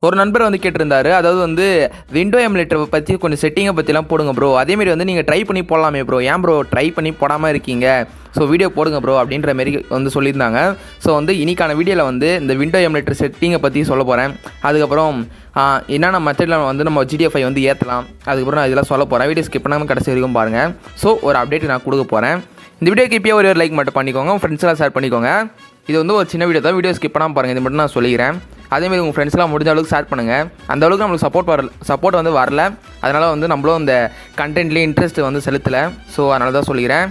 ஒரு நண்பர் வந்து கேட்டிருந்தாரு. அதாவது வந்து விண்டோ எமுலேட்டர் பத்தி கொஞ்சம் செட்டிங்கை பற்றிலாம் போடுங்க ப்ரோ. அதேமாரி வந்து நீங்கள் ட்ரை பண்ணி போடலாமே ப்ரோ. ஏன் ப்ரோ ட்ரை பண்ணி போடாமல் இருக்கீங்க? ஸோ வீடியோ போடுங்க ப்ரோ அப்படின்ற மாரி வந்து சொல்லியிருந்தாங்க. ஸோ வந்து இன்னைக்கான வீடியோவில் வந்து இந்த விண்டோ எமுலேட்டர் செட்டிங்கை பற்றி சொல்ல போகிறேன். அதுக்கப்புறம் என்னென்ன மெத்தடில் வந்து நம்ம GTA 5 வந்து ஏற்றலாம். அதுக்கப்புறம் நான் இதெல்லாம் சொல்ல போகிறேன். வீடியோ ஸ்கிப் பண்ணாமல் கடைசி வரைக்கும் பாருங்கள். ஸோ ஒரு அப்டேட் நான் கொடுக்க போகிறேன். இந்த வீடியோக்கு இப்போயே ஒரு லைக் மட்டும் பண்ணிக்கோங்க. உங்கள் ஃப்ரெண்ட்ஸ்லாம் ஷேர் பண்ணிக்கோங்க. இது வந்து ஒரு சின்ன வீடியோ தான். வீடியோ ஸ்கிப் பண்ணாமல் பாருங்கள். இது மட்டும் நான் சொல்லிக்கிறேன். அதேமாரி உங்கள் ஃப்ரெண்ட்ஸ்லாம் முடிஞ்ச அளவுக்கு ஷேர் பண்ணுங்கள். அந்த அளவுக்கு நம்மளுக்கு சப்போர்ட் வந்து வரல. அதனால் வந்து நம்மளும் இந்த கண்டென்ட்லேயே இன்ட்ரெஸ்ட் வந்து செலுத்தலை. ஸோ அதனால தான் சொல்லிக்கிறேன்.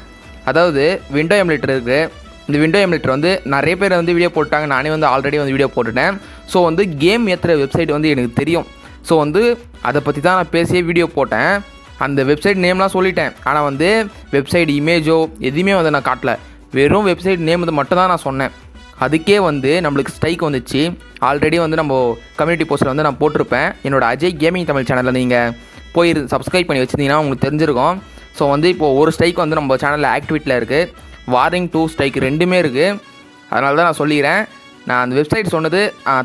அதாவது விண்டோ எமுலேட்டர் இருக்குது. இந்த விண்டோ எமுலேட்டர் வந்து நிறைய பேர் வந்து வீடியோ போட்டாங்க. நானே வந்து ஆல்ரெடி வந்து வீடியோ போட்டுட்டேன். ஸோ வந்து கேம் ஏற்றுற வெப்சைட் வந்து எனக்கு தெரியும். ஸோ வந்து அதை பற்றி தான் நான் பேசியே வீடியோ போட்டேன். அந்த வெப்சைட் நேம்லாம் சொல்லிட்டேன். ஆனால் வந்து வெப்சைட் இமேஜோ எதுவுமே வந்து நான் காட்டல. வெறும் வெப்சைட் நேம் வந்து மட்டும் தான் நான் சொன்னேன். அதுக்கே வந்து நம்மளுக்கு ஸ்ட்ரைக் வந்துச்சு. ஆல்ரெடி வந்து நம்ம கம்யூனிட்டி போஸ்ட்டில் வந்து நான் போட்டிருப்பேன். என்னோட அஜய் கேமிங் தமிழ் சேனலில் நீங்கள் போய் சப்ஸ்கிரைப் பண்ணி வச்சுருந்தீங்கன்னா உங்களுக்கு தெரிஞ்சிருக்கும். ஸோ வந்து இப்போது ஒரு ஸ்ட்ரைக் வந்து நம்ம சேனலில் ஆக்டிவேட்டில் இருக்குது. வார்னிங் 2 ஸ்ட்ரைக் ரெண்டுமே இருக்குது. அதனால தான் நான் சொல்லிக்கிறேன். நான் அந்த வெப்சைட் சொன்னது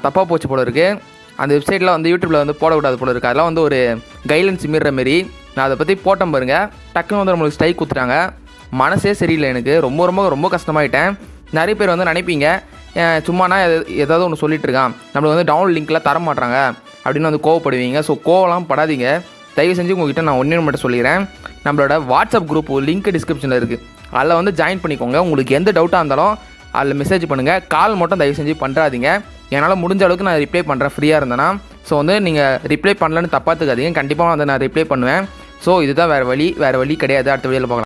தப்பாக போச்சு போல இருக்குது. அந்த வெப்சைட்டில் வந்து யூடியூப்பில் வந்து போடக்கூடாது போல இருக்குது. அதெல்லாம் வந்து ஒரு கைட்லைன்ஸ் மீறுற மாரி. நான் அதை பற்றி போட்டேன் பாருங்கள். டக்குன்னு வந்து நம்மளுக்கு ஸ்ட்ரைக் கொடுத்துட்டாங்க. மனசே சரியில்லை எனக்கு. ரொம்ப ரொம்ப ரொம்ப கஷ்டமாயிட்டேன். நிறைய பேர் வந்து நினைப்பீங்க சும்மானா ஏதாவது ஒன்று சொல்லிட்டு இருக்கான், நம்மளுக்கு வந்து டவுன்லோட் லிங்க்லாம் தர மாட்டாங்க அப்படின்னு வந்து கோவப்படுவீங்க. ஸோ கோவலாம் படாதீங்க. தயவு செஞ்சு உங்கள்கிட்ட நான் ஒன்றே மட்டும் சொல்லிக்கிறேன். நம்மளோட வாட்ஸ்அப் குரூப் லிங்க் டிஸ்கிரிப்ஷனில் இருக்குது. அதில் வந்து ஜாயின் பண்ணிக்கோங்க. உங்களுக்கு எந்த டவுட்டாக இருந்தாலும் அதில் மெசேஜ் பண்ணுங்கள். கால் மட்டும் தயவு செஞ்சு பண்ணுறாதீங்க. என்னால் முடிஞ்ச அளவுக்கு நான் ரிப்ளை பண்ணுறேன் ஃப்ரீயாக இருந்தேன்னா. ஸோ வந்து நீங்கள் ரிப்ளை பண்ணலன்னு தப்பாத்துக்காதீங்க. கண்டிப்பாக வந்து நான் ரிப்ளை பண்ணுவேன். ஸோ இதுதான் வேறு வழி கிடையாது. அடுத்த வீடியோவில் பார்க்கலாம்.